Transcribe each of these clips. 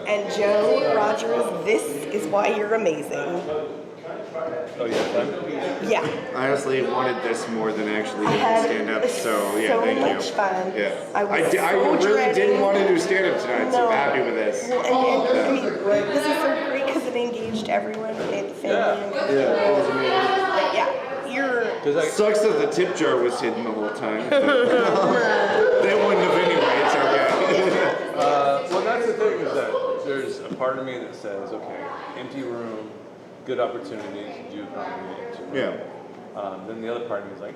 And Joe Rogers, this is why you're amazing. Oh, yeah. Yeah. I honestly wanted this more than actually I doing had stand-up, so yeah, thank you. So much fun. Yeah. I really dreading. didn't want to do stand-up tonight, so I'm happy with this. Well, and I mean, this is so great because it engaged everyone, it made the family. Yeah, it was amazing. But yeah, you're... Sucks that the tip jar was hidden the whole time. They wouldn't have anyway, it's okay. Well, that's the thing is that there's a part of me that says, okay, empty room, good opportunity to do comedy. Yeah. Then the other part of me is like,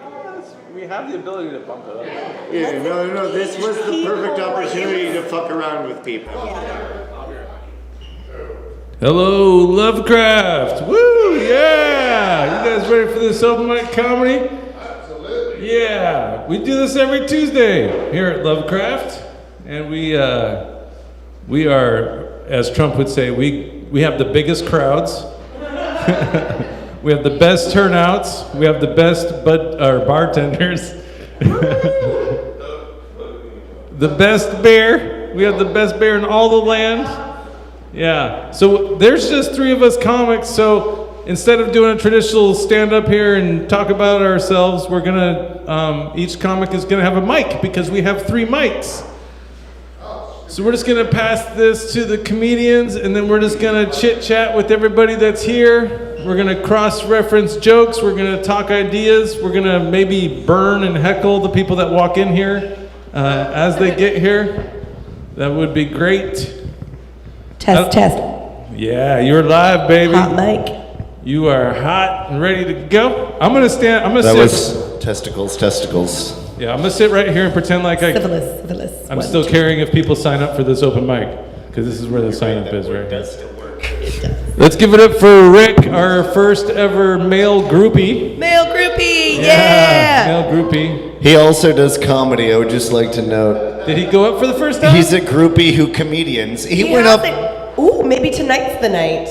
we have the ability to bump it up. Yeah, no, this was the perfect opportunity to fuck around with people. Hello, LoveCraft! Woo, yeah! You guys ready for this open mic comedy? Absolutely. Yeah, we do this every Tuesday here at LoveCraft, and we are, as Trump would say, we have the biggest crowds. We have the best turnouts. We have the best bartenders. The best beer. We have the best beer in all the land. Yeah. So there's just three of us comics. So instead of doing a traditional stand-up here and talk about ourselves, we're gonna each comic is gonna have a mic because we have 3 mics. So we're just gonna pass this to the comedians, and then we're just gonna chit-chat with everybody that's here. We're gonna cross-reference jokes. We're gonna talk ideas. We're gonna maybe burn and heckle the people that walk in here as they get here. That would be great. Test. Yeah, you're live, baby. Hot mic. You are hot and ready to go. I'm gonna sit. Was testicles. Yeah, I'm gonna sit right here and pretend like Syphilis. I'm still caring if people sign up for this open mic, because this is where the sign up is right here. Does still work. Let's give it up for Rick, our first ever male groupie. Male groupie, yeah! Male groupie. He also does comedy. I would just like to note. Did he go up for the first time? He's a groupie who comedians. He went up. Ooh, maybe tonight's the night.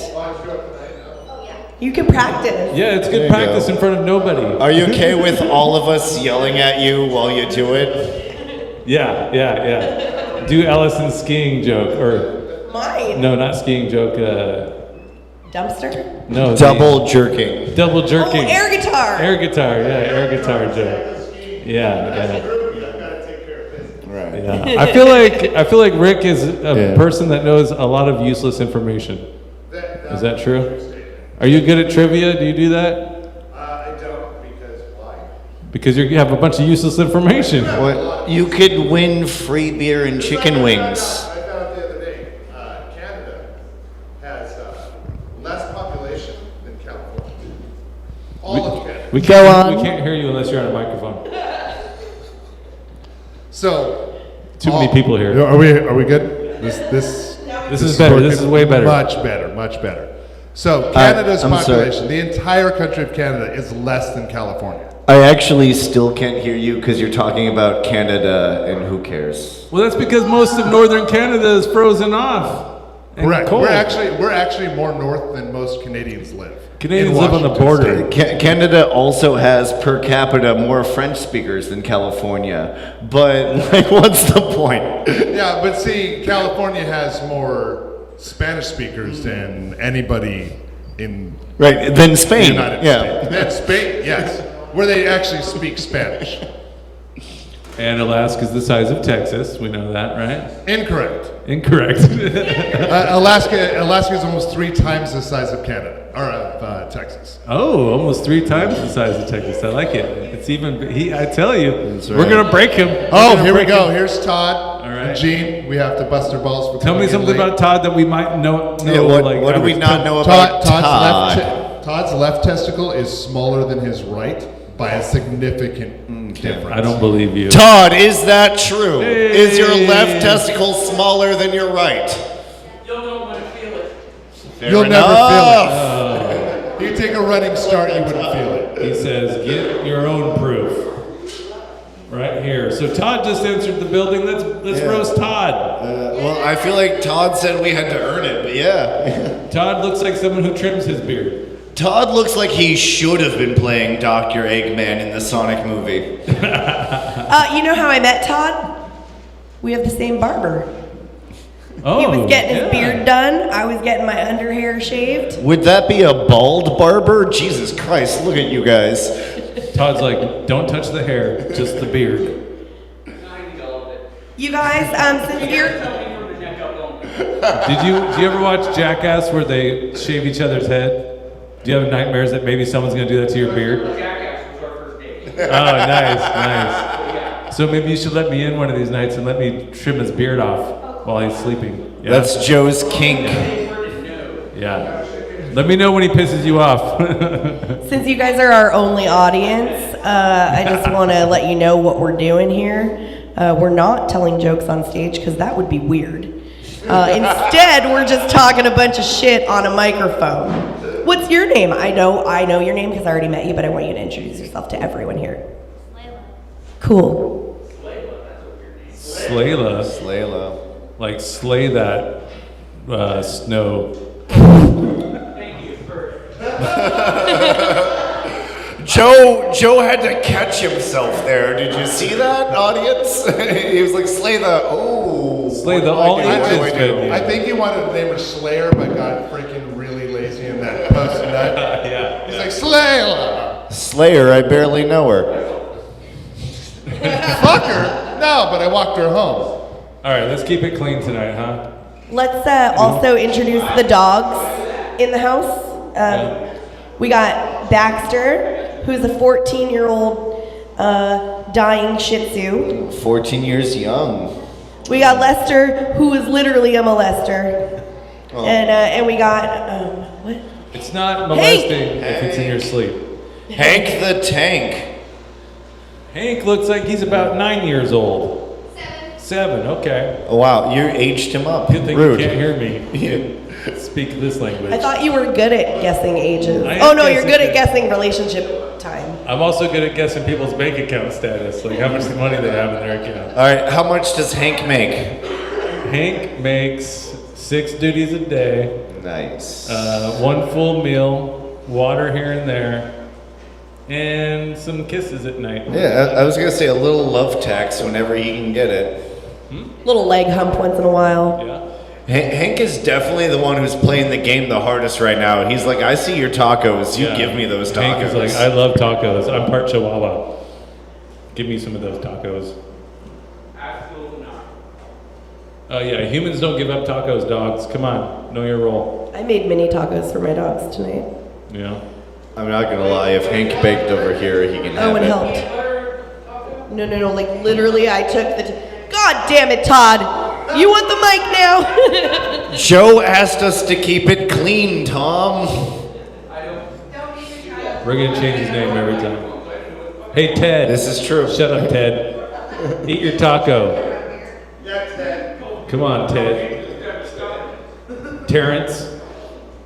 You can practice. Yeah, it's good practice in front of nobody. Are you okay with all of us yelling at you while you do it? Yeah. Do Allison's skiing joke, or Mine. no, not skiing joke. Dumpster? No. Double jerking. Double jerking. Oh, air guitar. Air guitar joke. Yeah. Right. Yeah. I feel like Rick is a person that knows a lot of useless information. Is that true? Are you good at trivia? Do you do that? I don't, because why? Because you have a bunch of useless information. What? You could win free beer and chicken wings. I found out the other day, Canada has less population than California. All of Canada. We can't hear you unless you're on a microphone. So Too many people here. Are we good? This is better. This is way better. Much better. So Canada's I'm population, sorry. the entire country of Canada, is less than California. I actually still can't hear you because you're talking about Canada and who cares. Well, that's because most of northern Canada is frozen off. And Correct. cold. We're actually more north than most Canadians live. Canadians in live on the Washington border. State. Canada also has per capita more French speakers than California, but like, what's the point? Yeah, but see, California has more Spanish speakers than anybody in Right, than the Spain. United Yeah. States. Than Spain, yes, where they actually speak Spanish. And Alaska's the size of Texas. We know that, right? Incorrect. Incorrect. Alaska is almost 3 times the size of Canada or Texas. Oh, almost 3 times the size of Texas. I like it. It's even. I tell you, That's we're right. gonna break him. Oh, here we go. Here's Todd. All right. And Gene, we have to bust their balls for Tell me coming in something late. about Todd that we might know. Yeah, what do we not know about Todd? Todd's left testicle is smaller than his right by a significant difference. I don't believe you. Todd, is that true? Hey. Is your left testicle smaller than your right? You'll know when I feel it. You'll never feel it. You take a running start, you wouldn't feel it. He says, "Get your own proof." Right here. So Todd just entered the building. Let's roast Todd. Well, I feel like Todd said we had to earn it, but yeah. Todd looks like someone who trims his beard. Todd looks like he should have been playing Dr. Eggman in the Sonic movie. You know how I met Todd? We have the same barber. Oh, He was getting his yeah. beard done. I was getting my under hair shaved. Would that be a bald barber? Jesus Christ, look at you guys. Todd's like, don't touch the hair, just the beard. You guys, since you're Do you ever watch Jackass where they shave each other's head? Do you have nightmares that maybe someone's gonna do that to your beard? Jackass was our first date. Oh, nice. So maybe you should let me in one of these nights and let me trim his beard off while he's sleeping. Yeah? That's Joe's kink. Yeah. Let me know when he pisses you off. Since you guys are our only audience, I just want to let you know what we're doing here. We're not telling jokes on stage because that would be weird. Instead, we're just talking a bunch of shit on a microphone. What's your name? I know your name because I already met you, but I want you to introduce yourself to everyone here. Cool. Slayla. Layla. Like slay that snow. Joe had to catch himself there. Did you see that, audience? He was like, slay the, oh. Slay the what all do I do? What ages do I do? venue. I think he wanted to name her Slayer, but got freaking really lazy in that post nut. Yeah. He's like, Slayer! Slayer, I barely know her. Fuck her? No, but I walked her home. All right, let's keep it clean tonight, huh? Let's also introduce the dogs in the house. We got Baxter, who's a 14-year-old dying Shih Tzu. 14 years young. We got Lester, who is literally a molester. Oh. And we got, what? It's not molesting if it's in your sleep. Hank the Tank. Hank looks like he's about 9 years old. 7, okay. Oh, wow, you aged him up. Good thing Rude. you can't hear me. Speak this language. I thought you were good at guessing ages. I am Oh no, you're guessing good at it. guessing relationship time. I'm also good at guessing people's bank account status, like how much money they have in their account. All right, how much does Hank make? Hank makes 6 duties a day, Nice. 1 full meal, water here and there, and some kisses at night. Yeah, I was gonna say a little love tax whenever he can get it. Little leg hump once in a while. Yeah. Hank is definitely the one who's playing the game the hardest right now. He's like, I see your tacos. You Yeah. give me those tacos. Hank is like, I love tacos. I'm part Chihuahua. Give me some of those tacos. Absolutely not. Oh yeah, humans don't give up tacos, dogs. Come on, know your role. I made mini tacos for my dogs tonight. Yeah. I'm not gonna lie. If Hank baked over here, he can have Owen it. helped. No, like literally I took the, God damn it, Todd. You want the mic now? Joe asked us to keep it clean, Tom. We're gonna change his name every time. Hey Ted. This is true. Shut up, Ted. Eat your taco. Come on, Ted.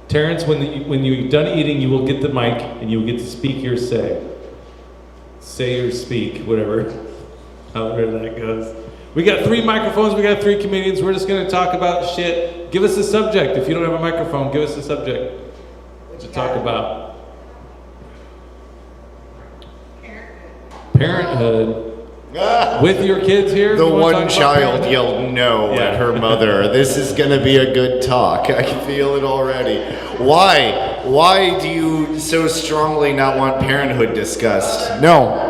Terrence, when you're done eating, you will get the mic and you will get to speak your say. Say or speak, whatever. However that goes. We got 3 microphones, we got 3 comedians. We're just gonna talk about shit. Give us a subject. If you don't have a microphone, give us a subject to talk about. Parenthood. With your kids here? The You wanna one talk about child parenthood? yelled no Yeah. at her mother. This is gonna be a good talk. I can feel it already. Why? Why do you so strongly not want parenthood discussed? No.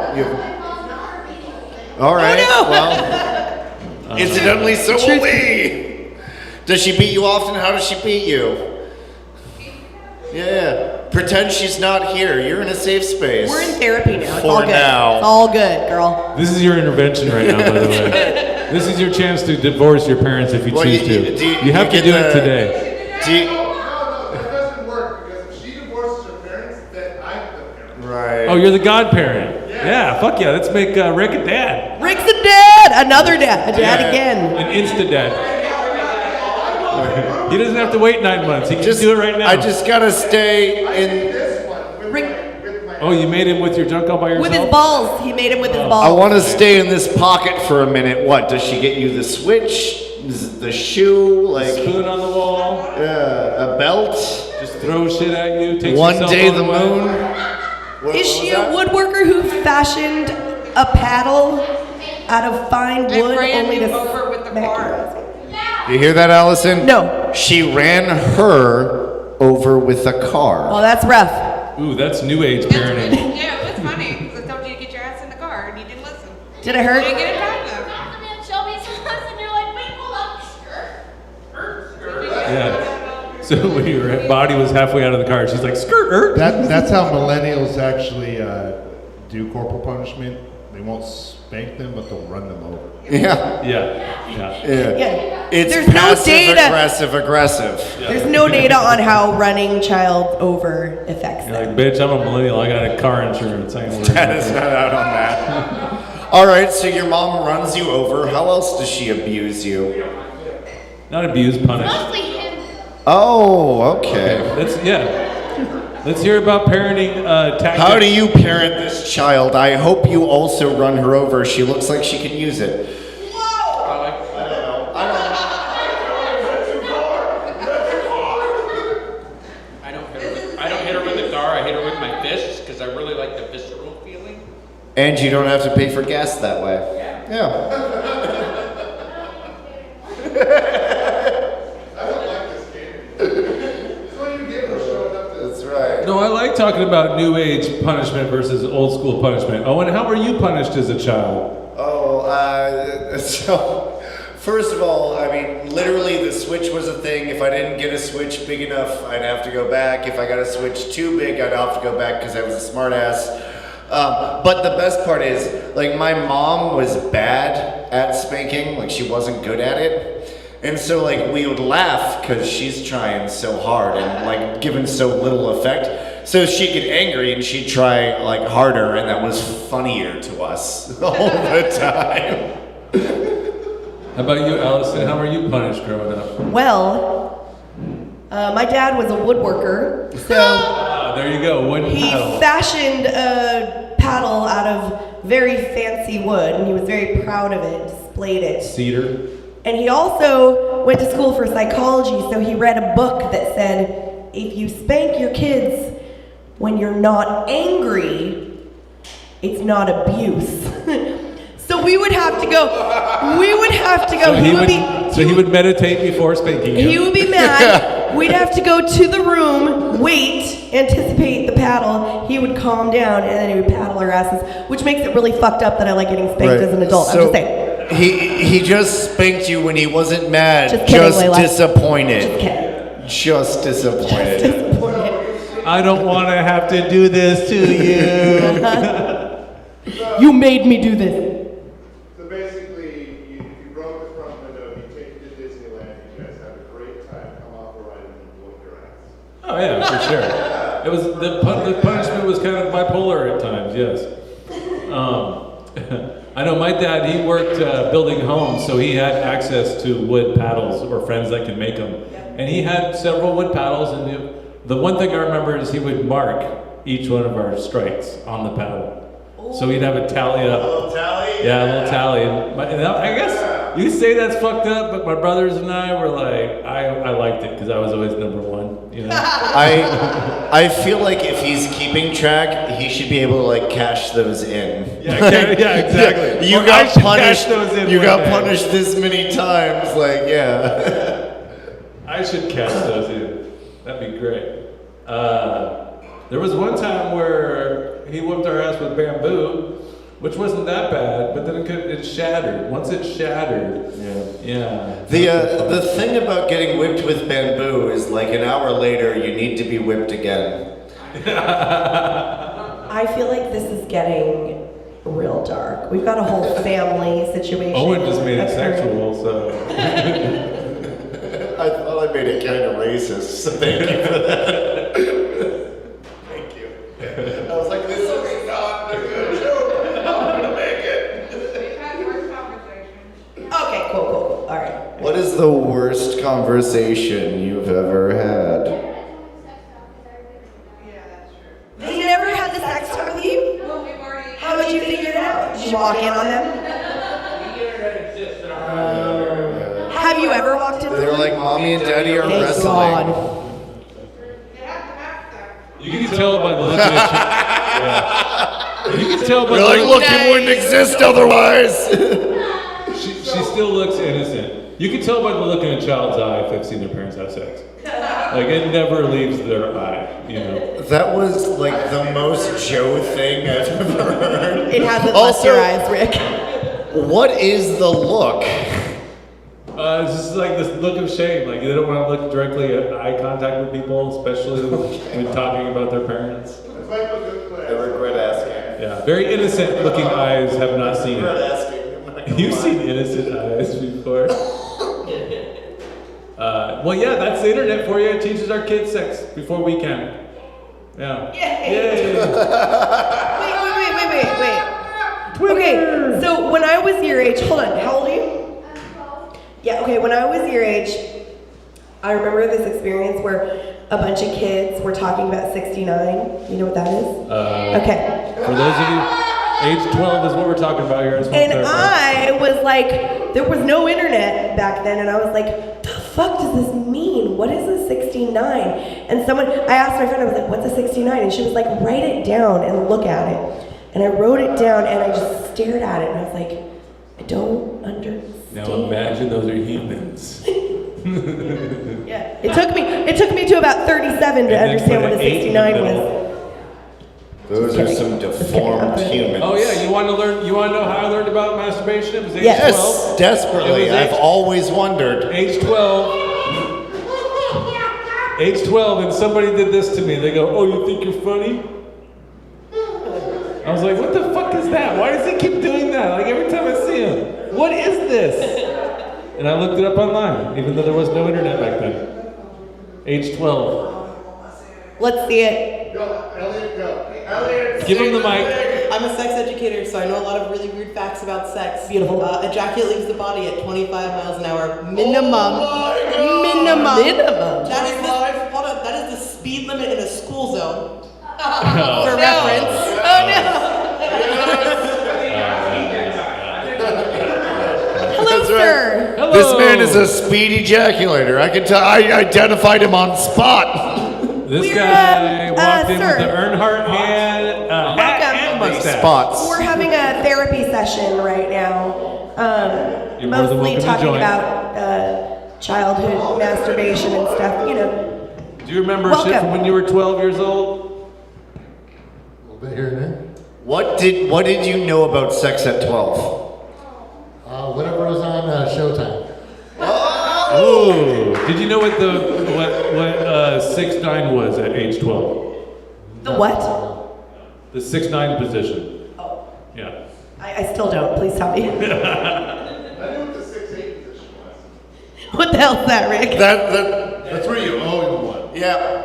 All right. Oh, no. Well, incidentally, so will we. Does she beat you often? How does she beat you? Yeah. Pretend she's not here. You're in a safe space. We're in therapy now. It's For all good. now. It's all good, girl. This is your intervention right now, by the way. This is your chance to divorce your parents if you Well, choose you- to. You have to get do the- it today. Do you- No, that doesn't work because if she divorces her parents, then I'm the parent. right. Oh, you're the godparent. Yeah, fuck yeah. Let's make Rick a dad. Rick's a dad. Another dad. A dad again. An insta-dad. He doesn't have to wait 9 months. He can Just do it right now. I just gotta stay in. This one, with Rick- my Oh, you made him with your junk all by yourself? With his balls. He made him with his balls. I want to stay in this pocket for a minute. What does she get you? The switch, the shoe, like Spoon on the wall. a belt. Just throw shit at you. Takes One your cell day phone the away. moon. What Is was she that? a woodworker who fashioned a paddle out of fine I wood ran only you to over with the smack car. your ass? You hear that, Allison? No. She ran her over with a car. Oh, that's rough. Ooh, that's new age parenting. Yeah, it was funny. I told you to get your ass in the car and you didn't listen. Did it hurt? You didn't get it back though. At Shelby's house and you're like, wait, hold up, skirt. Yeah. So when your body was halfway out of the car, she's like, skirt. That's how millennials actually do corporal punishment. They won't spank them, but they'll run them over. Yeah. Yeah. It's There's no passive data. aggressive. There's no data on how running child over affects You're them. like, bitch, I'm a millennial. I got a car insurance. I ain't worried That about is it." not out on that. All right, so your mom runs you over. How else does she abuse you? Not abuse, punish. Mostly him. Oh, okay. Let's hear about parenting tactics. How do you parent this child? I hope you also run her over. She looks like she can use it. I don't hit her with a car. I hit her with my fists because I really like the visceral feeling. And you don't have to pay for gas that way. Yeah. That's right. No, I like talking about new age punishment versus old school punishment. Oh, and how were you punished as a child? Oh, so first of all, I mean, literally the switch was a thing. If I didn't get a switch big enough, I'd have to go back. If I got a switch too big, I'd have to go back because I was a smart ass. But the best part is, like, my mom was bad at spanking. Like, she wasn't good at it. And so, like, we would laugh because she's trying so hard and, like, giving so little effect. So she'd get angry and she'd try, like, harder, and that was funnier to us all the time. How about you, Allison? How were you punished growing up? Well, my dad was a woodworker, so There you go, wooden he paddle. fashioned a paddle out of very fancy wood, and he was very proud of it, displayed it. Cedar. And he also went to school for psychology, so he read a book that said, if you spank your kids when you're not angry, it's not abuse. So we would have to go, So he would meditate before spanking you. he would be mad. We'd have to go to the room, wait, anticipate the paddle. He would calm down, and then he would paddle our asses, which makes it really fucked up that I like getting spanked as an adult. I'm just saying. He just spanked you when he wasn't mad, Just kidding, Layla. disappointed. Just kidding. Just disappointed. Disappointed. I don't want to have to do this to you. You made me do this. So basically, if you broke the front window, you take it to Disneyland, you guys have a great time, come off the ride, and then blow your ass. Oh yeah, for sure. It was the punishment was kind of bipolar at times. Yes. I know my dad. He worked building homes, so he had access to wood paddles or friends that could make them, and he had several wood paddles. And the one thing I remember is he would mark each one of our strikes on the paddle. So we'd have a tally up. A little tally? Yeah, a little tally. And I guess you say that's fucked up, but my brothers and I were like, I liked it because I was always number one, you know? I feel like if he's keeping track, he should be able to like cash those in. Yeah, exactly. You Or I got should punished. cash those in You one got day. punished this many times. Like, yeah. I should cash those in. That'd be great. There was one time where he whooped our ass with bamboo, which wasn't that bad, but then it shattered. Once it shattered, yeah. The thing about getting whipped with bamboo is like an hour later you need to be whipped again. I feel like this is getting real dark. We've got a whole family situation. Owen just made it occurring. sexual, so. I thought I made it kind of racist, so thank you for that. Thank you. I was like, this is not a good joke. I'm gonna make it. We've had worse conversations. Okay, cool. All right. What is the worst conversation you've ever had? Yeah, that's true. They never had the sex talk with you? Well, we've already. How would you figure it out? Did you walk in on them? The internet exists in our Have you ever walked in? They were like, Mommy and Daddy are Thank wrestling. God. They have to have sex. You can tell by the look of the yeah. You can tell by They're the like, look. look, it wouldn't exist otherwise. She still looks innocent. You can tell by the look in a child's eye if they've seen their parents have sex. Like, it never leaves their eye, you know? That was like the most Joe thing I've ever heard. It hasn't left your eyes, Rick. What is the look? It's just like this look of shame. Like, they don't want to look directly at eye contact with people, especially when talking about their parents. I regret asking. Yeah, very innocent looking eyes have not seen it. You've seen innocent eyes before. Well, yeah, that's the internet for you. It teaches our kids sex before we can. Yeah. Yay. Wait. Okay, so when I was your age, hold on, how old are you? Yeah, okay, when I was your age, I remember this experience where a bunch of kids were talking about 69. You know what that is? Okay. For those of you, age 12 is what we're talking about here. And I was like, there was no internet back then, and I was like, the fuck does this mean? What is a 69? And I asked my friend, I was like, what's a 69? And she was like, write it down and look at it. And I wrote it down, and I just stared at it, and I was like, I don't understand. Now imagine those are humans. Yeah, it took me to about 37 to understand what a 69 was. Those are some deformed humans. Oh yeah, you want to know how I learned about masturbation? It was age 12. Yes, desperately. I've always wondered. Age 12. Age 12, and somebody did this to me. They go, "Oh, you think you're funny?" I was like, "What the fuck is that? Why does he keep doing that? Like every time I see him, what is this?" And I looked it up online, even though there was no internet back then. Age 12. Let's see it. Go, Elliot, go. Elliot. Give him the mic. I'm a sex educator, so I know a lot of really weird facts about sex. Beautiful. Ejaculate leaves the body at 25 miles an hour minimum. Minimum. That is the speed limit in a school zone. For reference. Oh no. Hello, sir. Hello. This man is a speed ejaculator. I can tell. I identified him on spot. This guy walked in sir. with the Earnhart hat and mustache. Spots. We're having a therapy session right now. You're more than Mostly welcome to talking join. about childhood masturbation and stuff, you know. Do you remember shit Welcome. from when you were 12 years old? A little bit here and there. What did you know about sex at 12? Whenever it was on Showtime. Ooh. Did you know what 6'9" was at age 12? The what? The 6'9" position. Oh. Yeah. I still don't. Please tell me. I knew what the 6'8" position was. What the hell's that, Rick? That's where you owe him one. Yeah.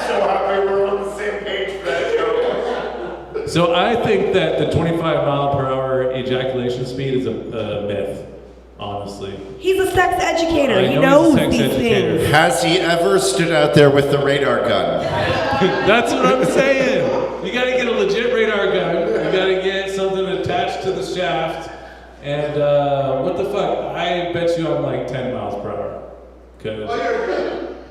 So happy we're on the same page for that joke. So I think that the 25 mile per hour ejaculation speed is a myth, honestly. He's a sex educator. I He know knows he's a sex these educator. things. Has he ever stood out there with the radar gun? That's what I'm saying. You gotta get a legit radar gun. You gotta get something attached to the shaft. And what the fuck? I bet you I'm like 10 miles per hour. Because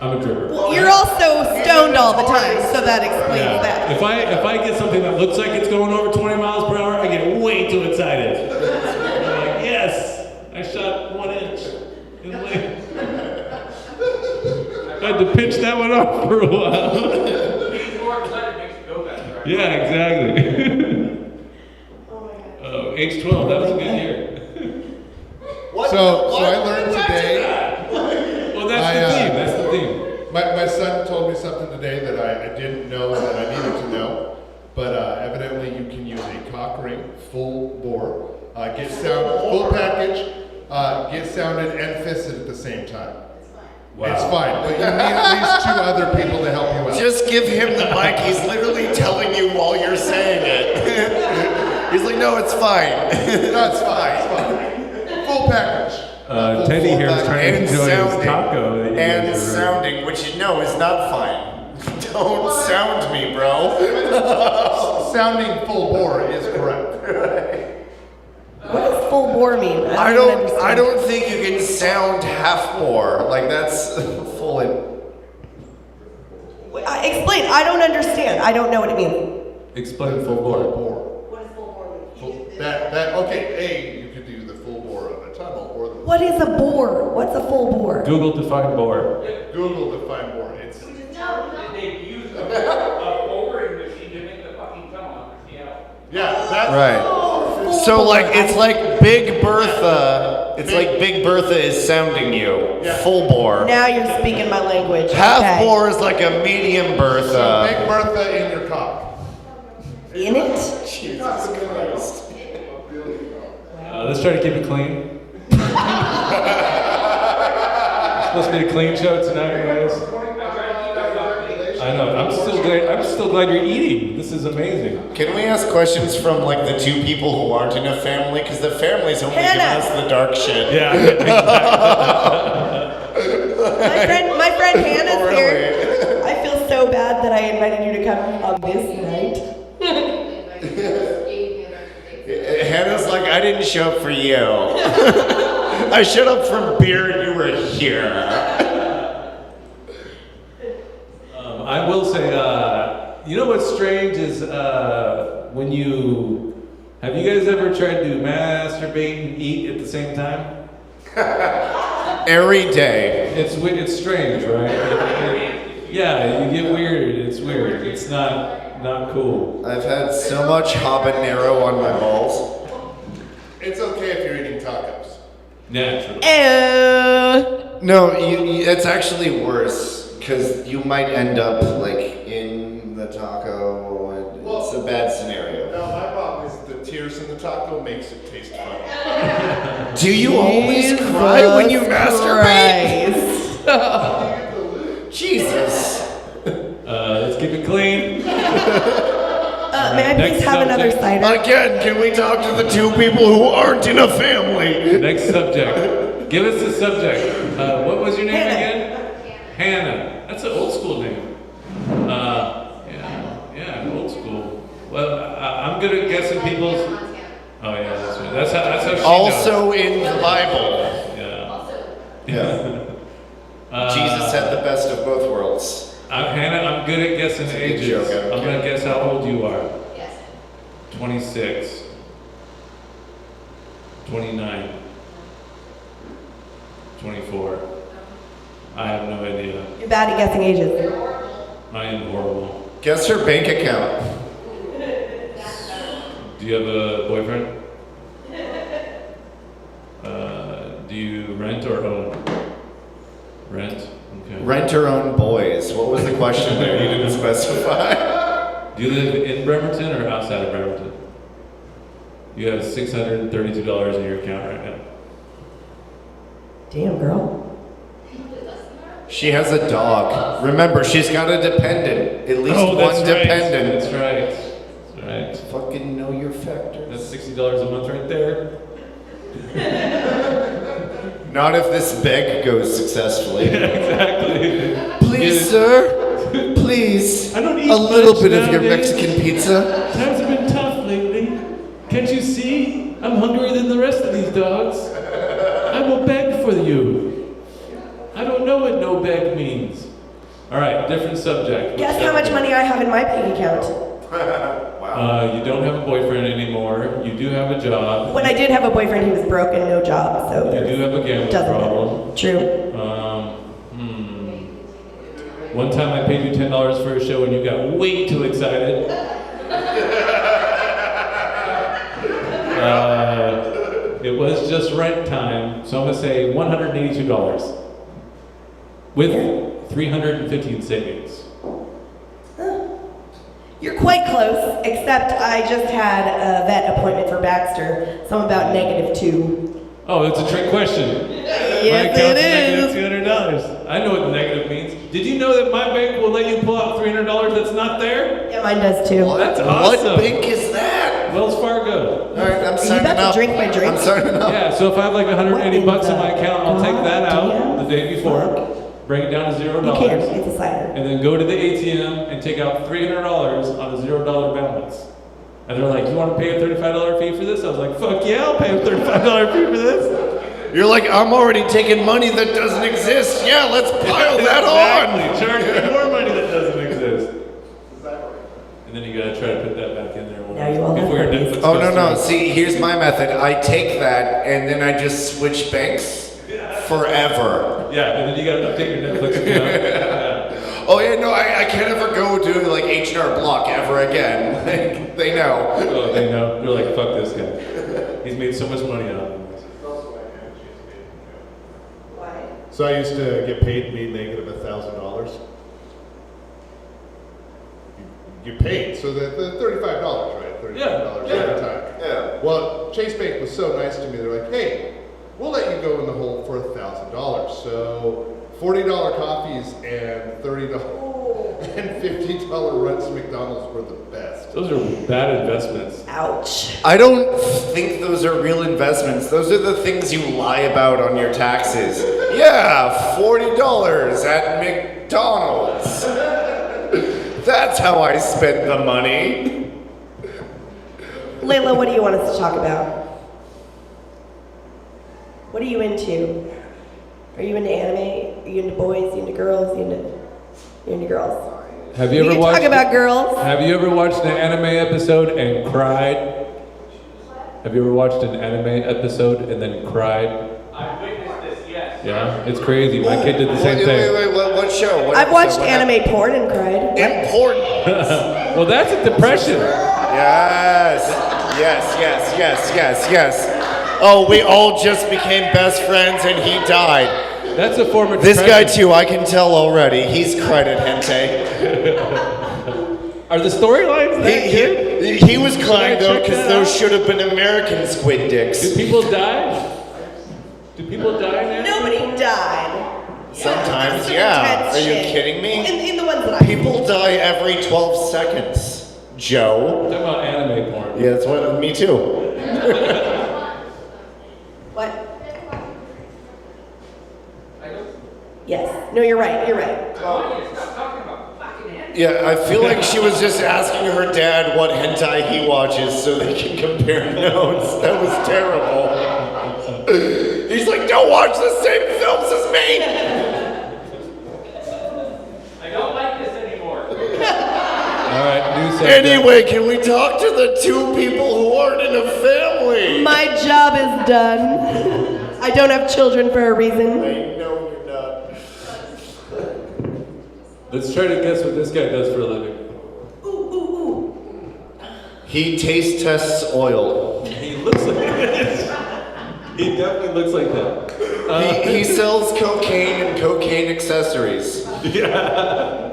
I'm a dripper. Well, you're also stoned all the time, so that explains that. If I get something that looks like it's going over 20 miles per hour, I get way too excited. I'm like, yes, I shot 1 inch. In the leg. I had to pinch that one off for a while. Being more excited makes you go faster, right? Yeah, exactly. Age 12, that was a good year. So I learned today. Well, that's the theme. That's the theme. My son told me something today that I didn't know that I needed to know. But evidently you can use a cock ring, full bore, get sound, full package, get sounded and fisted at the same time. Wow. It's fine, but you need at least 2 other people to help you out. Just give him the mic. He's literally telling you while you're saying it. He's like, no, it's fine. No, it's fine. It's fine. Full package. Teddy here is trying to enjoy his taco. that you And guys are- sounding, which you know is not fine. Don't sound me, bro. Sounding full bore is correct. What does full bore mean? I even don't understand. think you can sound half bore. Like that's full in. Explain. I don't understand. I don't know what it means. Explain full bore. What is full bore mean? Okay, A, you could do the full What is a bore? What's a full bore? Google define bore. Google define more. It's They use a lowering machine to make the fucking tunnel. yeah, that's Right. So like it's like Big Bertha. It's like Big Bertha is sounding you. Yeah. Full bore. Now you're speaking my language. Half Okay. bore is like a medium So Bertha. Big Bertha in your cock. In it? Jesus Christ. Let's try to keep it clean. It's supposed to be a clean show tonight, guys. I know. I'm still glad you're eating. This is amazing. Can we ask questions from like the two people who aren't in a family? Because the family's only giving Hannah. us the dark shit. Yeah. My friend Hannah's Oh, here. really? I feel so bad that I invited you to come on this night. Hannah's like, I didn't show up for you. I showed up for beer and you were here. I will say, you know what's strange is when you have you guys ever tried to masturbate and eat at the same time? Every day. It's strange, right? Yeah, you get weird. It's weird. It's not cool. I've had so much habanero on my balls. It's okay if you're eating tacos. Naturally. No, it's actually worse because you might end up like in the taco. And it's a bad scenario. No, my problem is the tears in the taco makes it taste funny. Do you always cry when you masturbate? Jesus. Let's keep it clean. May I please have another cider? Again, can we talk to the two people who aren't in a family? Next subject. Give us the subject. What was your name Hannah. again? Hannah. That's an old school name. Yeah, old school. Well, I'm good at guessing people's. Oh yeah, that's right. That's how she Also in the Bible. Yeah. Jesus had the best of both worlds. Hannah, I'm good at guessing good ages. joke, I don't I'm gonna care. guess how old you are. Yes. 26. 29. 24. I have no idea. You're bad at guessing ages. I am horrible. Guess her bank account. Do you have a boyfriend? Do you rent or own? Rent? Okay. Rent or own boys. What was the question there? You didn't specify. Do you live in Bremerton or outside of Bremerton? You have $632 in your account right now. Damn, girl. She has a dog. Remember, she's got a dependent. At least one dependent. That's right. That's right. Fucking know your factors. That's $60 a month right there. Not if this beg goes successfully. Exactly. Please, sir. Please. I don't eat a little much bit of your nowadays. Mexican pizza. Times have been tough lately. Can't you see? I'm hungrier than the rest of these dogs. I will beg for you. I don't know what no beg means. All right, different subject. Guess how much money I have in my bank account. You don't have a boyfriend anymore. You do have a job. When I did have a boyfriend, he was broke and no job, so You do have a gambling doesn't problem. matter. True. One time I paid you $10 for a show and you got way too excited. It was just rent time, so I'm gonna say $182 with $350 in savings. You're quite close, except I just had a vet appointment for Baxter, so I'm about -2. Oh, it's a trick question. Yes, My account's it is. -$200. I know what the negative means. Did you know that my bank will let you pull out $300 that's not there? Yeah, mine does too. That's awesome. What bank is that? Wells Fargo. All right, I'm Are you signing about to up. drink my drink? I'm signing up. Yeah, so if I have like 180 What bucks in in my the account, I'll take that out goddamn the day before, bring it down to You $0, can't, it's a cider. and then go to the ATM and take out $300 on a $0 balance. And they're like, you want to pay a $35 fee for this? I was like, fuck yeah, I'll pay a $35 fee for this. You're like, I'm already taking money that doesn't exist. Yeah, let's pile that on. Exactly. Charge me more money that doesn't exist. And then you gotta try to put that back in there. Now you all If have we're herpes. Netflix Oh, no. customers. See, here's my method. I take that and then I just switch banks forever. Yeah, and then you gotta update your Netflix account. Yeah. Oh, yeah, no, I can't ever go to like H&R Block ever again. Like, they know. Oh, they know. They're like, fuck this guy. He's made so much money out of it. So I used to get paid to be negative $1,000. You paid, so the $35, right? $35 every time. Yeah. Well, Chase Bank was so nice to me. They're like, hey, we'll let you go in the hole for $1,000. So $40 coffees and $30 and $50 runs to McDonald's were the best. Those are bad investments. Ouch. I don't think those are real investments. Those are the things you lie about on your taxes. Yeah, $40 at McDonald's. That's how I spent the money. Layla, what do you want us to talk about? What are you into? Are you into anime? Are you into boys? Are you into girls? You're into girls. Have you We ever can watched? talk about girls. Have you ever watched an anime episode and cried? Have you ever watched an anime episode and then cried? I've witnessed this, yes. Yeah, it's crazy. My kid did the same thing. Wait, what show? What I've episode? watched What anime porn and cried. Important. Well, that's a depression. Yes. Oh, we all just became best friends and he died. That's a form of This depression. guy too, I can tell already. He's credit hentai. Are the storylines that good? He was crying I though check because that those out? should have been American squid dicks. Do people die? Do people die now? Nobody died. Sometimes, Some yeah. intense Are you shit. kidding me? In the ones that I People die every 12 seconds. Joe. I'm talking about anime porn. Yeah, that's what. Me too. What? Yes. No, you're right. You're right. Yeah, I feel like she was just asking her dad what hentai he watches so they can compare notes. That was terrible. He's like, don't watch the same films as me. I don't like this anymore. All right, new subject. Anyway, can we talk to the two people who aren't in a family? My job is done. I don't have children for a reason. I know you're not. Let's try to guess what this guy does for a living. He taste tests oil. He looks like this. He definitely looks like that. He sells cocaine and cocaine accessories. Yeah.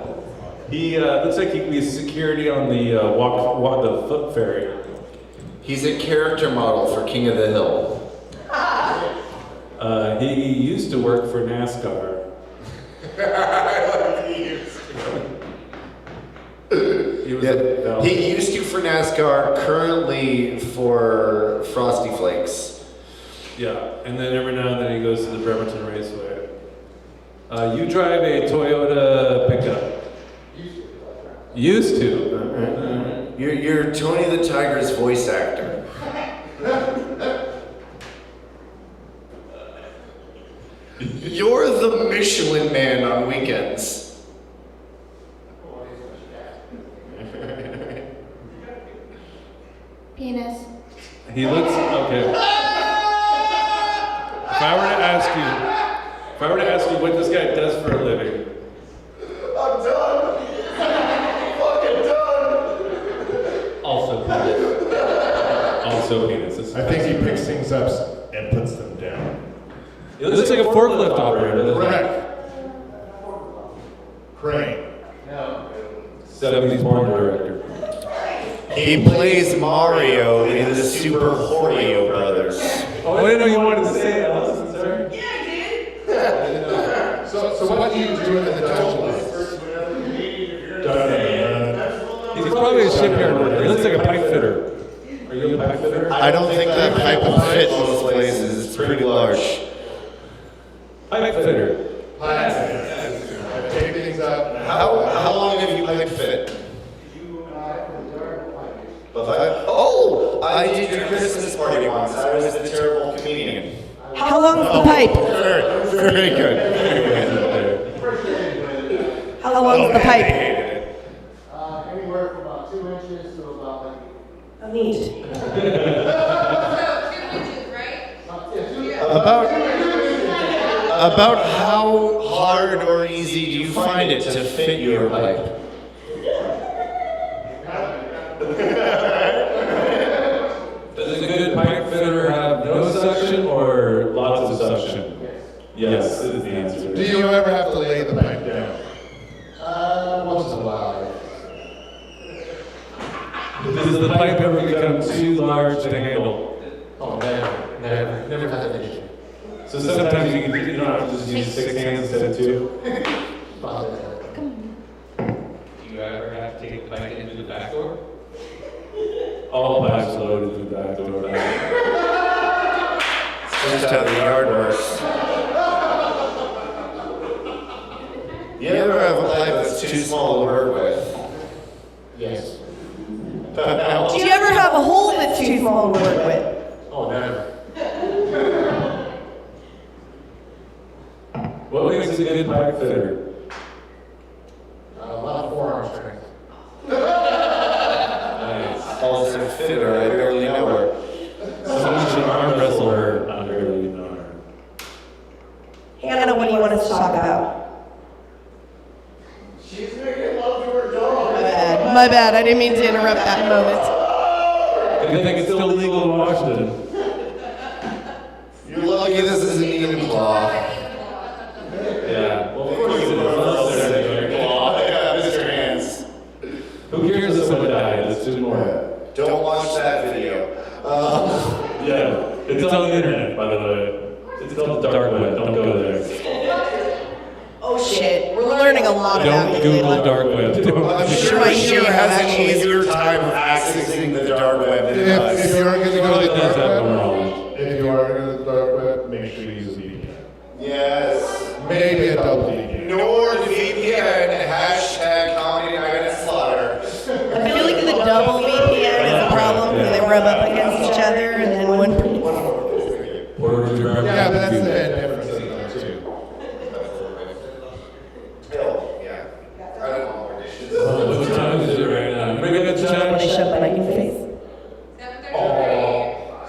He looks like he could be security on the the foot ferry. He's a character model for King of the Hill. He used to work for NASCAR. He was He used to for NASCAR, currently for Frosty Flakes. Yeah, and then every now and then he goes to the Bremerton Raceway. You drive a Toyota pickup. Used to. You're Tony the Tiger's voice actor. You're the Michelin Man on weekends. Penis. He looks okay. If I were to ask you what this guy does for a living. I'm done. I'm fucking done. Also penis. Also penis. I think he picks things up and puts them down. It looks like a forklift operator. doesn't it? Correct. Crane. 70s porn director. He plays Mario in the Super Horrio Brothers. Oh, I didn't know you wanted to say that. Allison, sorry. So what do you do in the jungle? He's probably a shipyard worker. He looks like a pipe fitter. Are you a pipe fitter? I don't think that pipe will fit most places. It's pretty large. Pipe fitter. Take things up. How long have you pipe fit? Oh, I did your Christmas party once. I was the terrible comedian. How long's the pipe? Very good. Very good. How long's the I pipe? hated it. Anywhere from about 2 inches to about like About how hard or easy do you find it to fit your pipe? Does a good pipe fitter have no suction or lots of suction? Yes, is the answer. Do you ever have to lay the pipe down? Once in a while. Does the pipe ever become too large to handle? Oh, never had that issue. So sometimes you don't have to just use 6 hands instead of 2? Do you ever have to take the pipe into the back door? All pipes loaded through the back door. That's just how the yard works. You ever have a pipe that's too small to work with? Yes. Do you ever have a hole that's too small to work with? Oh, never. What makes a good pipe fitter? A lot of forearm strength. Nice. Also fitter, I barely know her. Someone should arm wrestle her. I barely know her. Hannah, what do you want us to talk about? She's making love to her dog. My bad. I didn't mean to interrupt that moment. Good thing it's still legal in Washington. You're lucky this isn't even law. Yeah. Well, of course it is. Yeah, Mr. Hands. Who cares if someone died? Let's do more. Don't watch that video. Yeah. It's on the internet, by the way. It's called the dark web. Don't go there. Oh shit, we're learning a lot about Don't you. Google Layla. dark web. I'm sure she has an easier time of accessing the dark web than us. If you are going to go to the Does dark have web, knowledge. if you are going to the dark web, make sure you use a VPN. Yes. Maybe a double VPN. Nord VPN, hashtag comedy night at slaughter. I feel like the double VPN is a problem because they rub up against each other and then one. Yeah, but that's the bad difference in those two. Yeah. I don't want more dishes. What time is it right now? Anybody got the When they time? shove the mic in your face.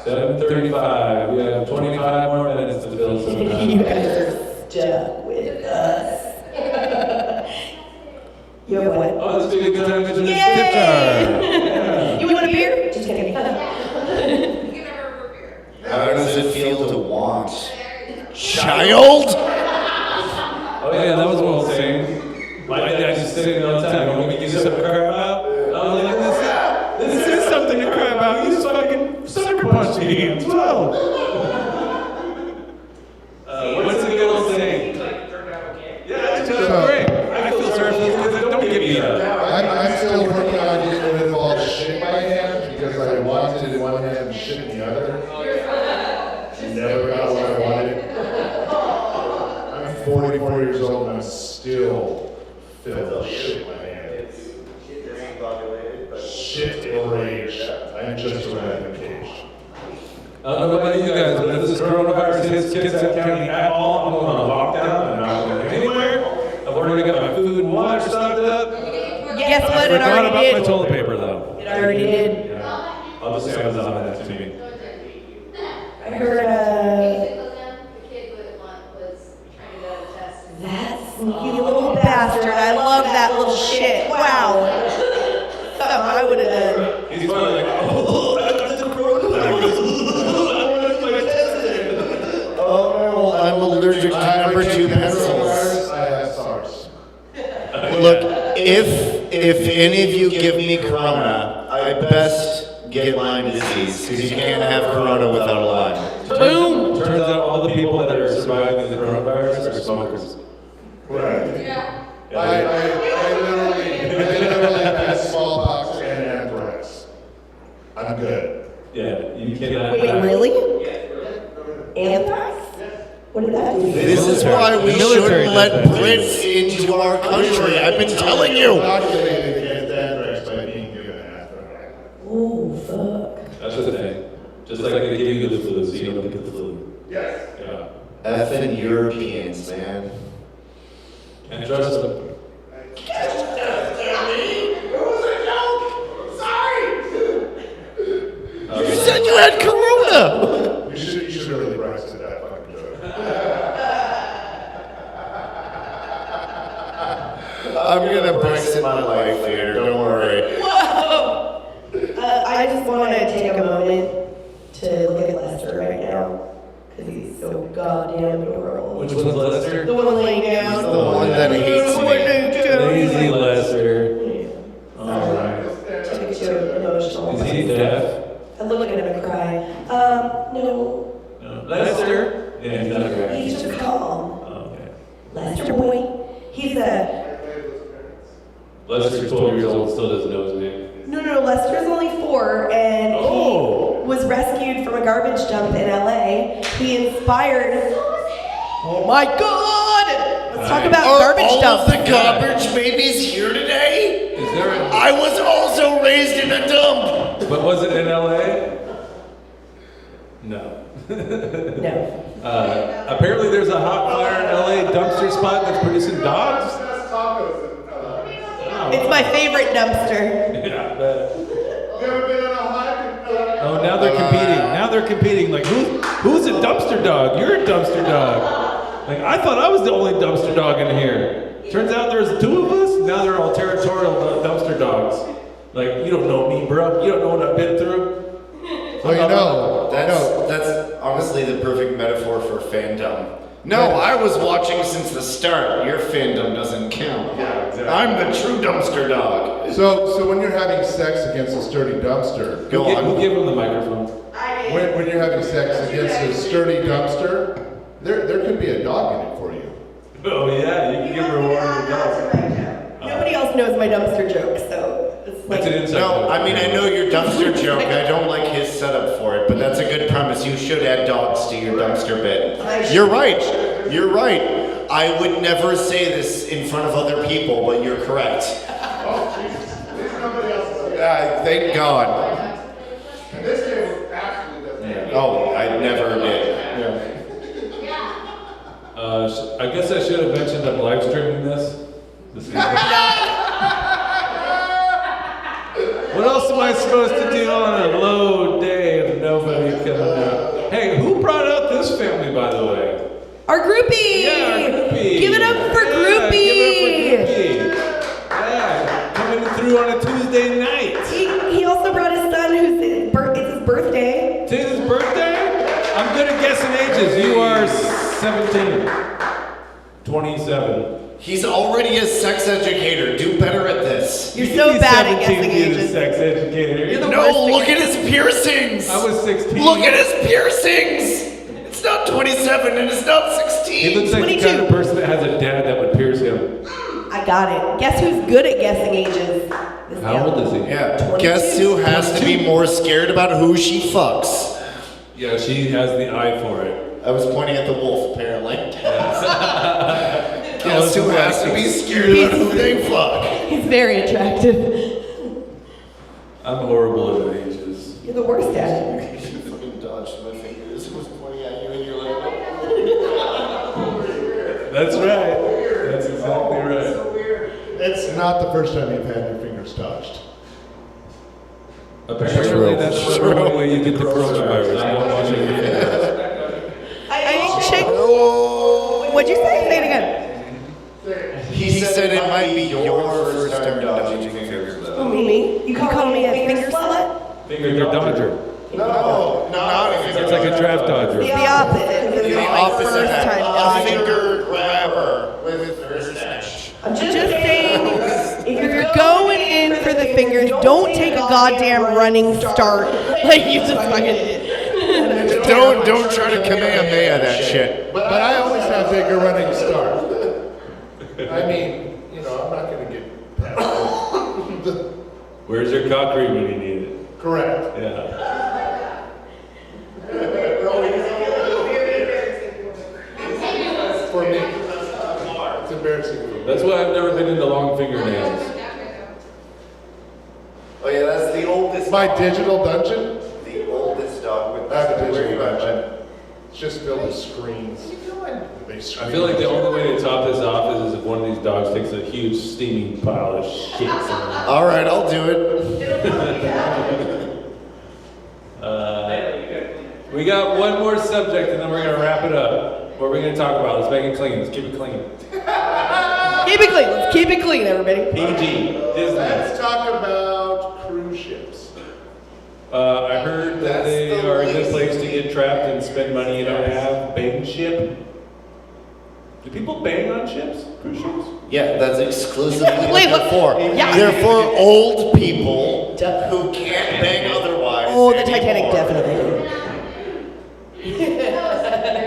7:35. We have 25 more minutes to fill some You time. guys are stuck with us. You have what? Oh, this would be a good time to mention this Yay! tip jar. You want a beer? Just kidding. How does it feel to want? Child? Oh yeah, that was an old saying. My dad used to say it all the time. You want me to give you something to cry about? I was like, this is something to cry about. You just fucking sucker punch me as well. What's a good old saying? Yeah, it's great. I feel sorry for those kids that don't get beat up. I'm still working on getting rid of all the shit in my hand because I wanted it in one hand and shit in the other. Never got what I wanted. I'm 44 years old and I'm still filled with shit in my hand. Shit enraged. I'm just a random cage. I don't know about you guys, but if this coronavirus hits Kitsap County at all, I'm going on lockdown. I'm not going anywhere. I've already got my food and water stocked up. Guess what? It Forgot already about my did. toilet paper though. It already did. Yeah. I'll just Amazon that to me. I heard The kid was trying to go to test. that sneaky little bastard. I love that little shit. Wow. Something I would have done. He's probably like, oh, I got the coronavirus. Oh, I'm allergic to number 2 pencils. I have SARS. Look, if any of you give me corona, I best get Lyme disease, because you can't have corona without a Lyme. Boom! Turns out all the people that are surviving the coronavirus are smokers. Right. I literally had smallpox and anthrax. I'm good. Yeah, you cannot. Wait, really? Anthrax? What did that do? This is why we military shouldn't let does that. Brits into our country. I've been telling you. Inoculated against anthrax by being given anthrax. Oh, fuck. That's the thing. Just like they give you the flu, so you don't get the flu. Yes. Yeah. Effing Europeans, man. And trust them. You said you had corona. You should really Brexit that fucking joke. I'm gonna Brexit my life later, don't worry. Whoa! I just want to take a moment to look at Lester right now. Because he's so goddamn adorable. Which one's Lester? The one laying down. The one that hates me. Lazy Lester. Took it to an emotional Is he deaf? I look at him and cry. No. Lester? Yeah, he's not right. He's just calm. Oh, okay. Lester boy. He's a... Lester's 12 years old, still doesn't know his name. No, Lester's only 4, and he was rescued from a garbage dump in LA. He inspired... Oh my God! Let's talk about garbage all dumps. of the garbage babies here today? Is there a... I was also raised in a dump. But was it in LA? No. No. Apparently there's a hot fire in LA dumpster spot that's producing dogs. It's my favorite dumpster. Yeah, I bet. Oh, now they're competing. Now they're competing. Like, who's a dumpster dog? You're a dumpster dog. Like, I thought I was the only dumpster dog in here. Turns out there's 2 of us. Now they're all territorial dumpster dogs. Like, you don't know me, bro. You don't know what I've been through. Well, you know, That's honestly the perfect metaphor for fandom. No, I was watching since the start. Your fandom doesn't count. Yeah, exactly. I'm the true dumpster dog. so when you're having sex against a sturdy dumpster, Who give him the microphone? when you're having sex against a sturdy dumpster, there could be a dog in it for you. Oh, yeah, you can give reward to the dog. Nobody else knows my dumpster joke, so it's like... That's an inside No, joke. I mean, I know your dumpster joke. I don't like his setup for it, but that's a good premise. You should add dogs to your dumpster bit. You're right. You're right. I would never say this in front of other people, but you're correct. Thank God. And this game actually doesn't. Oh, I never did. I guess I should have mentioned I'm live streaming this. What else am I supposed to do on a low day of nobody coming out? Hey, who brought out this family, by the way? Our groupie! Yeah, our groupie. Give it up for groupie! Give it up for groupie. Yeah, coming through on a Tuesday night. He also brought his son, it's his birthday. Today's his birthday? I'm good at guessing ages. You are 17. 27. He's already a sex educator. Do better at this. You're so bad at guessing He's a ages. sex educator. No, look at his piercings. I was 16. Look at his piercings. It's not 27 and it's not 16. He looks like 22. the kind of person that has a dad that would pierce him. I got it. Guess who's good at guessing ages? This How old is he? Yeah. 22. Guess who has to be more scared about who she fucks? Yeah, she has the eye for it. I was pointing at the wolf, apparently. Guess who has to be scared about who they fuck? He's very attractive. I'm horrible at ages. You're the worst at it. You fucking dodged my fingers. It was pointing at you and you're like, That's right. That's exactly right. It's not the first time you've had your fingers touched. Apparently, that's the only way you get the coronavirus. Not washing your hands. I checked. What'd you say? Say it again. he said it might be your first time dodging fingers. Oh, me? You call me a finger slut? Finger dodger. No, not a finger It's like a draft dodger. The opposite. This is The my opposite first of time a dodging. finger grabber with her stash. I'm just saying, if you're going in for the fingers, don't take a goddamn running start like you just fucking did. Don't try to Kamehameha that shit. But I always have to take a running start. I mean, I'm not going to get past Where's your cock ring when you need it? Correct. Yeah. For me. It's embarrassing for me. That's why I've never been into long fingernails. Oh yeah, that's the oldest. My digital dungeon? The oldest dog with I have a digital dungeon. It's just filled with screens. They I scream. feel like the only way to top this off is if one of these dogs takes a huge steaming pile of shit. All right, I'll do it. We got one more subject and then we're going to wrap it up. What are we going to talk about? Let's make it clean. Let's keep it clean. Keep Keep it clean. Let's keep it clean, everybody. PG. Disney. Let's talk about cruise ships. I heard that they are a good place to get trapped and spend money you don't have. Bang ship. Do people bang on ships? Cruise ships? Yeah, that's exclusively what Wait, they're for. Yeah. They're for old people who can't bang otherwise. Oh, the Titanic definitely.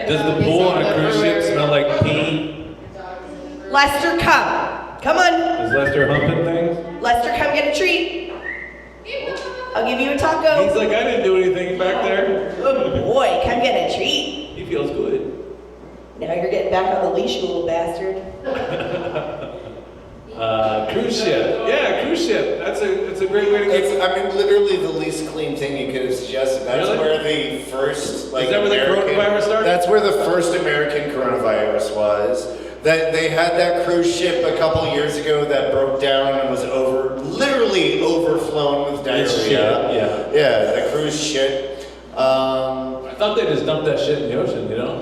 Does the pool on a cruise ship smell like pee? Lester, come. Come on. Is Lester humping things? Lester, come get a treat. I'll give you a taco. He's like, I didn't do anything back there. Good boy, come get a treat. He feels good. Now you're getting back on the leash, you little bastard. Cruise ship. Yeah, cruise ship. It's a great way to get. It's, I mean, literally the least clean thing you could have suggested. That's Really? where the first, like, Is that where the coronavirus started? That's where the first American coronavirus was. That they had that cruise ship a couple years ago that broke down and was literally overflown with diarrhea. It's shit, yeah. Yeah, the cruise ship. I thought they just dumped that shit in the ocean, you know?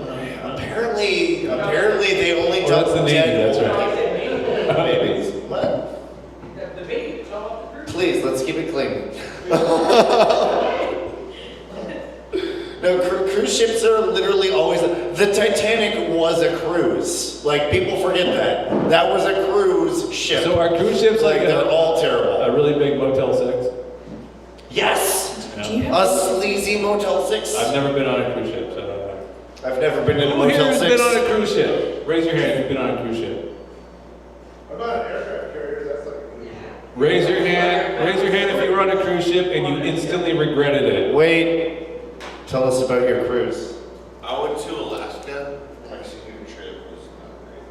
Apparently they only Oh, dumped that's the Navy, dead that's old right. babies. What? The baby, it's all up the Please, let's keep it clean. No, cruise ships are literally always. The Titanic was a cruise. Like, people forget that. That was a cruise ship. So are cruise ships like they're all terrible. a really big Motel 6? Yes! Yeah. A sleazy Motel 6. I've never been on a cruise ship, so I don't know. I've never been in a Who Motel here has 6. been on a cruise ship? Raise your hand if you've been on a cruise ship. What about an aircraft carrier? That's like a cruise ship. Raise your hand if you were on a cruise ship and you instantly regretted it. Wait. Tell us about your cruise. I went to Alaska. My senior trip was not great.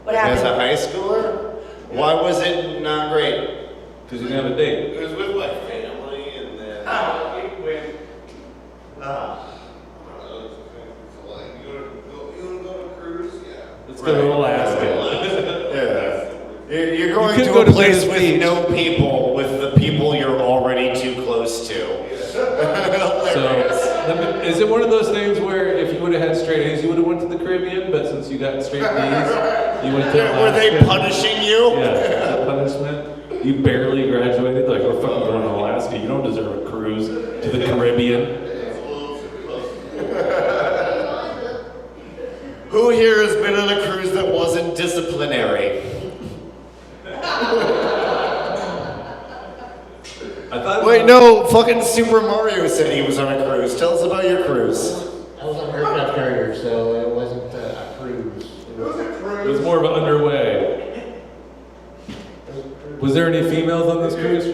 What As a happened? high schooler? Why was it not great? Because you didn't have a date. It was with my family, and then I don't know, it's like, you wanna go to a cruise? Yeah. Let's go to Alaska. Yeah. You're going You to could go a to place Venice with Beach. no people, with the people you're already too close to. So, is it one of those things where if you would have had straight A's, you would have went to the Caribbean, but since you got straight B's, you went to Alaska? Were they punishing you? Yeah, is that punishment. You barely graduated, like, we're fucking going to Alaska. You don't deserve a cruise to the Caribbean. Who here has been on a cruise that wasn't disciplinary? I thought. Wait, no, fucking Super Mario said he was on a cruise. Tell us about your cruise. I was on an aircraft carrier, so it wasn't a cruise. It was more of an underway. Was there any females on this cruise?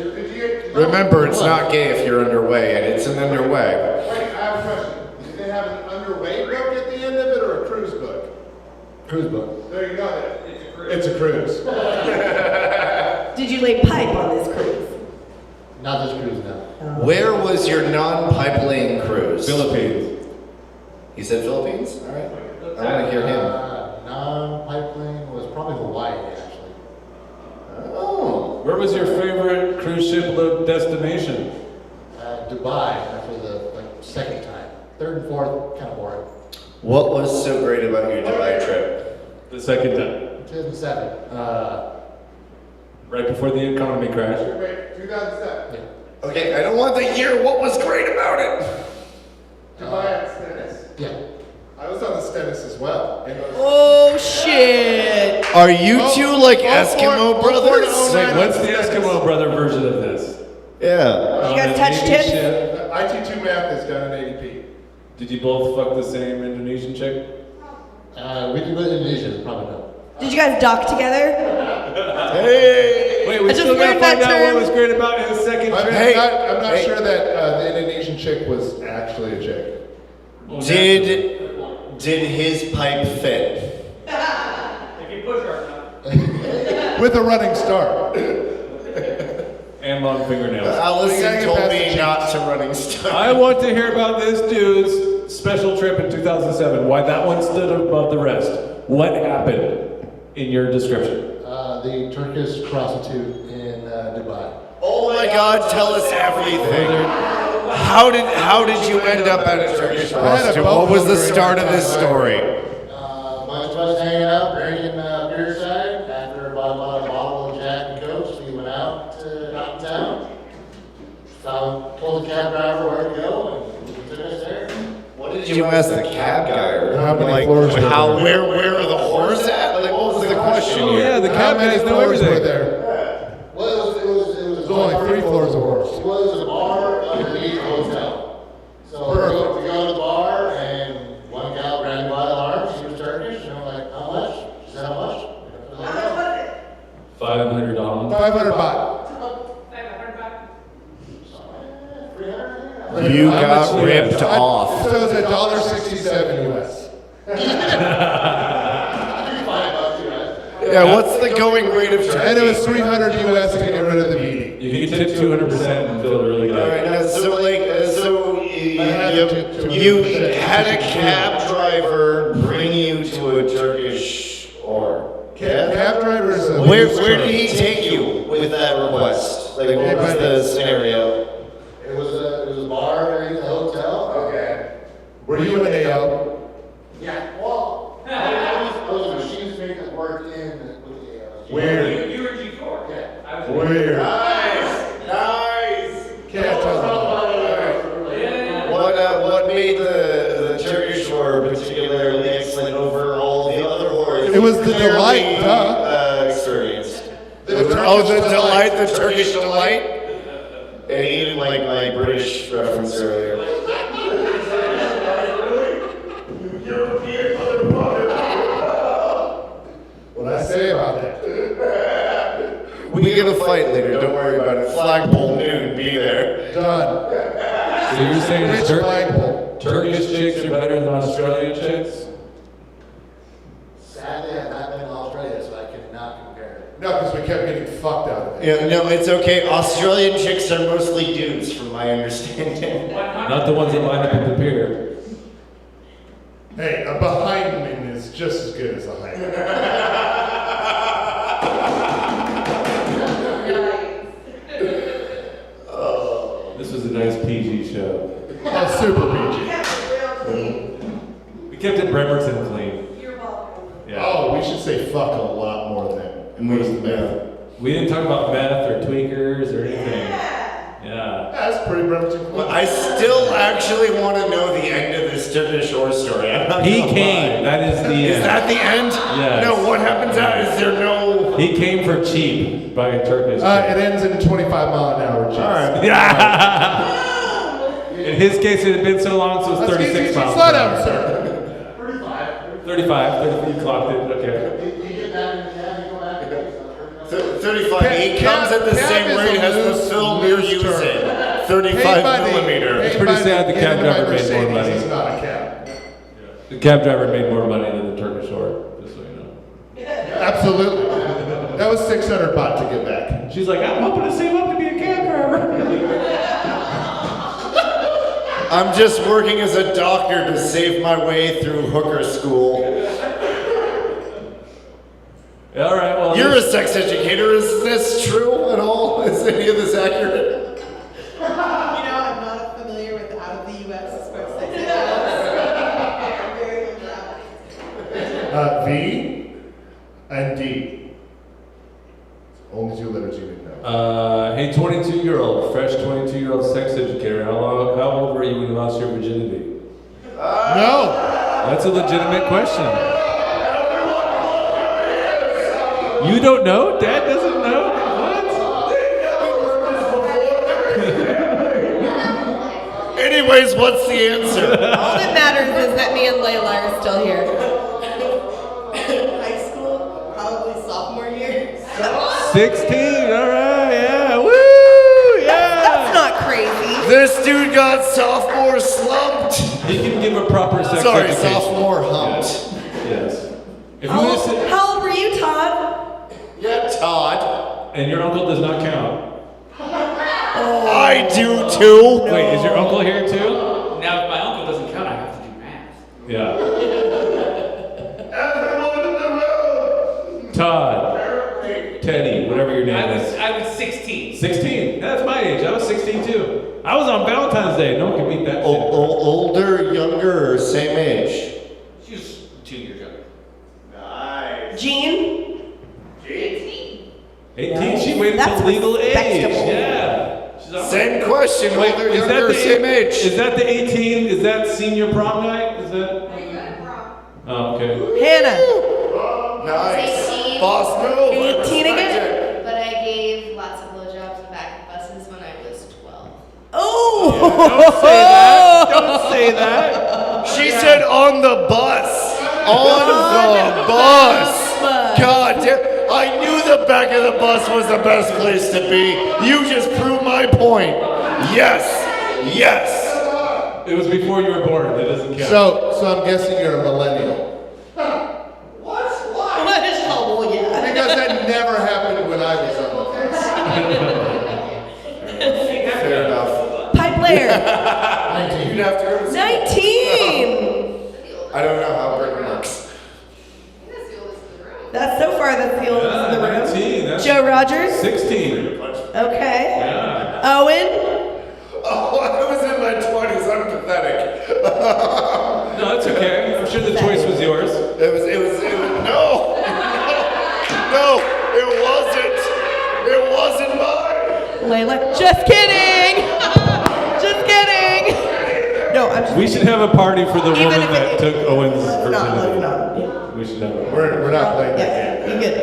Remember, it's not gay if you're underway, and it's an underway. Wait, I have a question. Did they have an underway book at the end of it or a cruise book? Cruise book. There you go. It's a cruise. Did you lay pipe on this cruise? Not this cruise, no. Where was your non-pipe laying cruise? Philippines. He said Philippines? All right. I want to hear him. Non-pipe lane was probably Hawaii, actually. Oh. Where was your favorite cruise ship destination? Dubai, after the second time. Third and fourth, kind of boring. What was so great about your Dubai trip? The second time. 2007. Right before the economy crashed. Wait, 2007. Yeah. Okay, I don't want the year. What was great about it? Dubai and Stennis? Yeah. I was on the Stennis as well. Oh shit! Are you two like Eskimo brothers? Wait, what's the Eskimo brother version of this? Yeah. You guys On a touch Navy tits? ship, IT2 math is done in ADP. did you both fuck the same Indonesian chick? We did go to Indonesia, probably not. Did you guys dock together? Hey. Wait, we I just still gotta learned that find out term. what was great about his second I'm trip. not Hey. sure that the Indonesian chick was actually a chick. Well, Did his pipe fit? If you push hard enough. With a running start. And long fingernails. You gotta Allison get told past me the not to running start. I want to hear about this dude's special trip in 2007. Why that one stood above the rest. What happened in your description? The Turkish prostitute in Dubai. Oh my God! Tell us everything. How did you end up at a Turkish prostitute? What was the start of this story? Bunch of us hanging out, drinking beer side after you ask the cab guy? Or How many like, floors were how, there? where are the whores at? Like, what was the question Oh here? yeah, the How cab many guys know floors were everything. there? Well, it was There's only 3 floors of horse. It was a bar underneath the hotel. So we go to the bar, and one gal grabbed me by the arm. She was Turkish, and I'm like, how much? She said, how much? $500. 500 baht. You How got much- ripped off. So it's $1.67 US. Yeah, what's the going rate of turkey? And it was 300 US to get rid of the meeting. You can tip 200% and feel really All good. right, now, so you had a cab driver bring you to a Turkish or Cab drivers. where did he take you with that request? Like, what was the scenario? It was a bar underneath the hotel. Okay. Were you an AO? Yeah. Well, I was a machinist that worked in with the Where? You were G4. Yeah. Where? Nice. Can't tell me. What made the Turkish horror particularly excellent over all the other horrors? It was the delight, Experienced. The the Turkish delight, the Turkish delight. And even like my British reference earlier. What I say about that? We get a fight later, don't worry about it. Flagpole noon, be there. Done. So you're saying Rich flagpole. Turkish chicks are better than Australian chicks? Sadly, I've not been in Australia, so I cannot compare it. No, because we kept getting fucked out of it. Yeah, no, it's okay. Australian chicks are mostly dudes, from my understanding. Not the ones that line up at the pier. Hey, a behindman is just as good as a hindman. This was a nice PG show. Oh, super PG. We kept it Bremerton clean. Yeah. Oh, we should say fuck a lot more than. And what is the math? We didn't talk about meth or tweakers or anything. Yeah. That's pretty Bremerton. I still actually want to know the end of this Turkish horror story. I'm not He gonna came. lie. That is the Is end. that the end? Yes. No, what happens out? Is there no... He came for cheap by a Turkish. It ends in 25-mile-an-hour jets. All right. Yeah. In his case, it had been so long, so it was 36 miles. Slow down, sir. 35. You clocked it. Okay. 35. He comes at the same rate as the film you're using. 35 millimeter. It's pretty sad the cab driver made more money. It's not a cab. The cab driver made more money than the Turkish whore, just so you know. Absolutely. That was 600 baht to get back. She's like, I'm hoping to save up to be a cab driver. I'm just working as a doctor to save my way through hooker school. All right, well. You're a sex educator. Is this true at all? Is any of this accurate? I'm not familiar with out of the U.S. as far as sex V and D. Only 2 letters you need to know. Hey, 22-year-old, fresh 22-year-old sex educator. How old were you when you lost your virginity? No. That's a legitimate question. You don't know? Dad doesn't know? What? Anyways, what's the answer? All that matters is that me and Layla are still here. High school, probably sophomore year. 16, all right, yeah, woo, yeah. That's not crazy. This dude got sophomore slumped. He can give a proper sex Sorry, education. sophomore humped. Yes. If you How listen, how old were you, Todd? Yeah, Todd. and your uncle does not count. I do too. Wait, is your uncle here too? Now, if my uncle doesn't count, I have to do math. Yeah. Todd, Teddy, whatever your name is. I was 16. 16. That's my age. I was 16 too. I was on Valentine's Day. No one can beat that shit. Older, younger, or same age? She was 2 years younger. Nice. Jean? 18. 18. She waited That's till legal age. respectable. Yeah. Same question. Wait, They're is that younger, the same age. Is that the 18? Is that senior prom night? Is that? Oh, okay. Hannah. Nice. 18. Boss move. 18 again? But I gave lots of blowjobs and back of buses when I was 12. Oh! Don't say that. Don't say that. She said on the bus. On the bus. God damn. I knew the back of the bus was the best place to be. You just proved my point. Yes. Yes. It was before you were born. It doesn't count. So I'm guessing you're a millennial. What is oh, well, yeah. Because that never happened when I was on the bus. Fair enough. Pipe player. 19. You'd have to go to 19. I don't know how Britain works. That's so far that's the oldest in the room. 19. That's Joe Rogers. 16. Okay. Yeah. Owen. Oh, I was in my 20s. I'm pathetic. No, that's okay. I'm sure the choice was yours. It was, no. No, it wasn't. It wasn't mine. Layla. Just kidding. Just kidding. No, I'm just We should have a party for the Even woman if that it- took Owen's Let's not. virginity. Yeah. We should have a party. We're not playing that Yeah, game. you good.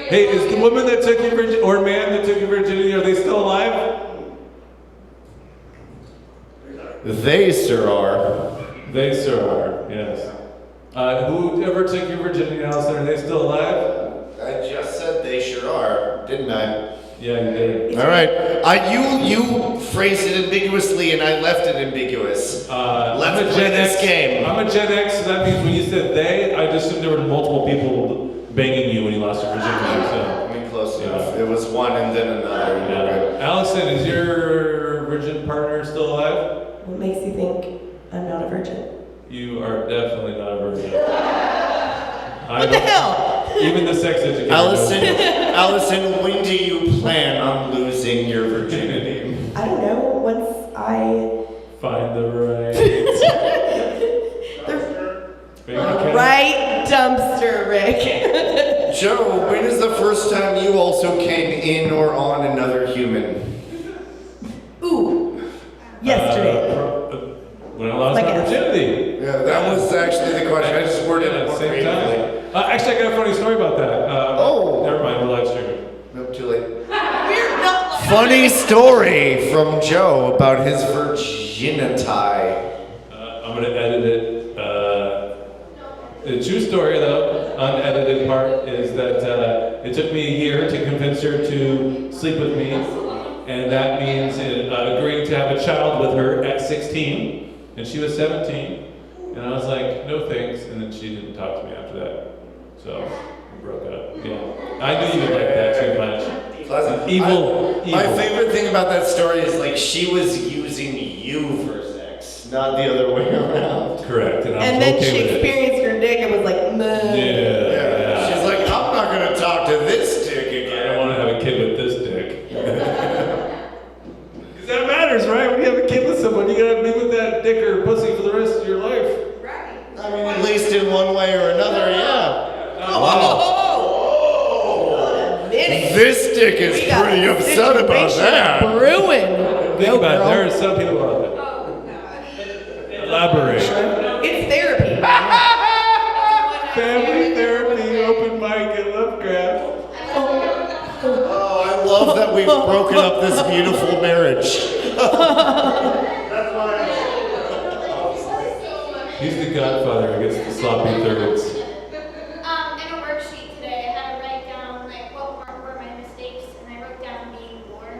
Hey, is the woman that took your virginity, or man that took your virginity, are they still alive? They, sir, are. They, sir, are, yes. Whoever took your virginity, Allison, are they still alive? I just said they sure are, didn't I? Yeah, you did. All right. You phrased it ambiguously, and I left it ambiguous. Let's play this game. I'm a Gen X, so that means when you said they, I just assumed there were multiple people banging you when you lost your virginity. So. I mean, close enough. It was one and then another. Yeah. Allison, is your virgin partner still alive? What makes you think I'm not a virgin? You are definitely not a virgin. What the hell? Even the sex educator. Allison, when do you plan on losing your virginity? I don't know. Once I Find the right. the right dumpster, Rick. Joe, when is the first time you also came in or on another human? Ooh. Yesterday. When I lost My my guess. virginity. Yeah, that was actually the question. I just worded it more Same creatively. time. Actually, I got a funny story about that. Never mind, we're live streaming. Nope, too late. We're not. Funny story from Joe about his virginity. I'm gonna edit it. The true story, though, unedited part, is that it took me a year to convince her to sleep with me, and that means agreeing to have a child with her at 16, and she was 17, and I was like, no thanks, and then she didn't talk to me after that, so we broke up. Yeah, I knew you would like that too much. Pleasant. Evil. My favorite thing about that story is like she was using you for sex, not the other way around. Correct, and I was And then okay she with it. experienced her dick and was like, meh. Yeah. She's like, I'm not gonna talk to this dick I again. don't want to have a kid with this dick. Because that matters, right? When you have a kid with someone, you gotta be with that dick or pussy for the rest of your life. I mean, at least in one way or another, yeah. This dick is We got pretty a upset about situation that. brewing. Think Go, about it. girl. There are some people out there. Elaborate. It's therapy. Family therapy, open mic at LoveCraft. Oh, I love that we've broken up this beautiful marriage. He's the godfather who gets the sloppy thirds. In a worksheet today, I had to write down like what were my mistakes, and I wrote down being bored.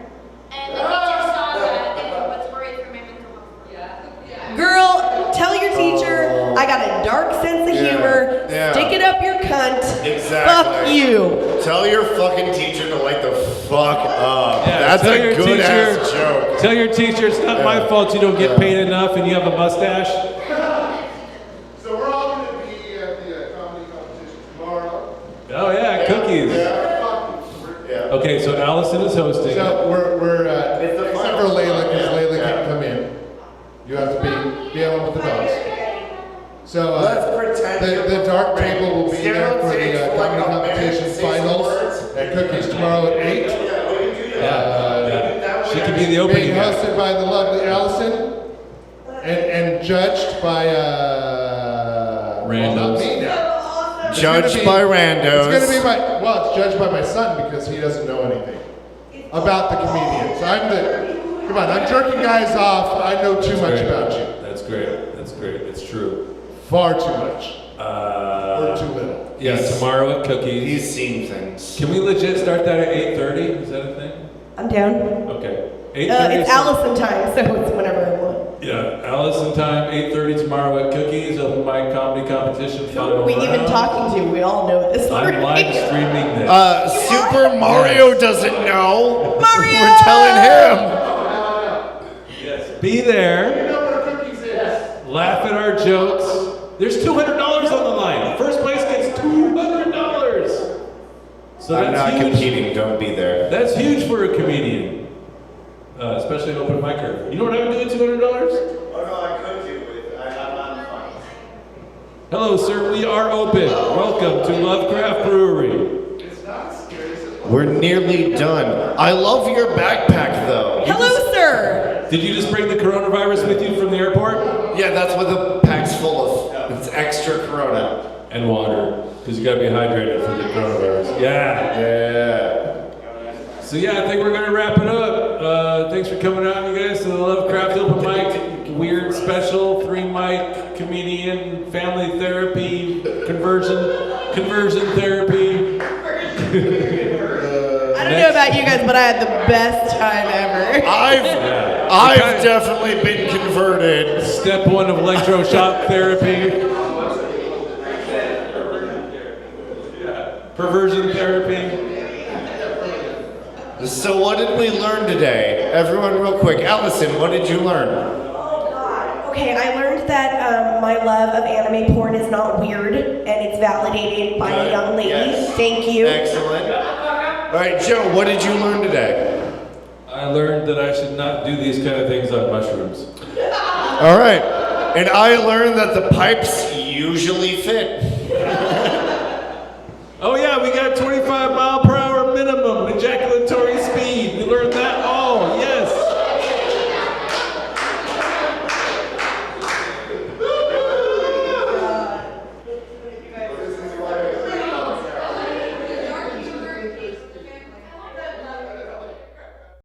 And the teacher saw that and was worried for my mental health. Girl, tell your teacher I got a dark sense of humor. Yeah. Stick it up your cunt. Exactly. Fuck you. Tell your fucking teacher to light the fuck up. Yeah, That's tell a your good ass teacher- joke. Tell your teacher it's not my fault you don't get paid enough and you have a mustache. So we're all going to be at the comedy competition tomorrow. Oh yeah, cookies. Yeah. Okay, so Allison is hosting. So we're It's the except final for Layla, song, because yeah. Layla Yeah. can't come in. You have to be able with the dogs. So Let's pretend the dark table will be Stand there on for the stage for like comedy a minute, competition say some finals words. at Cookies tomorrow at 8. Yeah. She can be be the opening being act. hosted by the lovely Allison, and judged by well, not me now. It's Judged gonna be- by randos. It's gonna be it's judged by my son because he doesn't know anything about the comedians. Come on, I'm jerking guys off. I know too much about you. That's great. That's great. It's true. Far too much. Or too little. Yeah, tomorrow at Cookies. He's seen things. Can we legit start that at 8:30? Is that a thing? I'm down. Okay. 8:30. It's Allison time, so it's whenever I want. Yeah, Allison time, 8:30 tomorrow at Cookies, open mic comedy competition, Who final are we even round. talking to? We all know this I'm already. live streaming this. Super Mario doesn't know. Mario! We're telling him. Yes. Be there. You know what Cookies is? Laugh at our jokes. There's $200 on the line. First place gets $200. So I'm that's not huge. competing. Don't be there. That's huge for a comedian, especially an open micer. You know what I would do with $200? Oh no, I could do it. I'm on the phone. Hello, sir. We are open. Welcome to LoveCraft Brewery. We're nearly done. I love your backpack, though. Hello, sir. Did you just bring the coronavirus with you from the airport? Yeah, that's what the pack's full of. It's extra Corona. And water, because you gotta be hydrated for the coronavirus. Yeah. So yeah, I think we're gonna wrap it up. Thanks for coming out, you guys, to the LoveCraft Open Mic Weird Special 3-mic comedian family therapy conversion therapy. I don't know about you guys, but I had the best time ever. I've definitely been converted. Step 1 of electroshock therapy. Perversion therapy. So what did we learn today? Everyone real quick. Allison, what did you learn? Okay, I learned that my love of anime porn is not weird, and it's validated by a young lady. Yes. Thank you. Excellent. All right, Joe, what did you learn today? I learned that I should not do these kind of things on mushrooms. All right. And I learned that the pipes usually fit. Oh yeah, we got 20